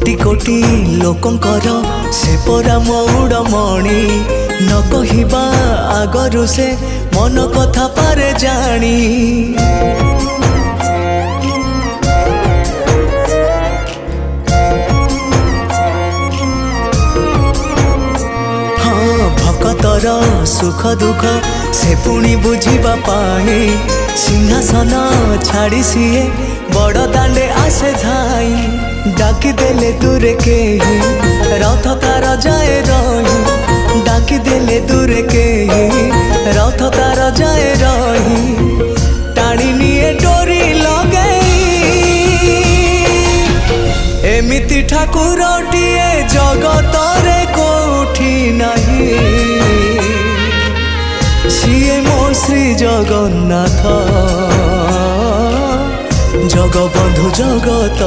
कोटि कोटि लोकंकर से परा मौड़मणि न कहिबा आगरु से मन कथा पारे जानी। हाँ भक्तर सुख दुख से पुणी बुझिबा पाई सिंहासन छाड़ी सीए बड़ दांडे आसे धाई। डाकी देले दूरे के रथ तार जाए रही डाकी देले दूरे के रथ तार जाए रही टाणी निए डोरी लगे एमिति ठाकुरटिए जगतरे कोठी नहीं सिए मो श्री जगन्नाथ जगबंधु जगत।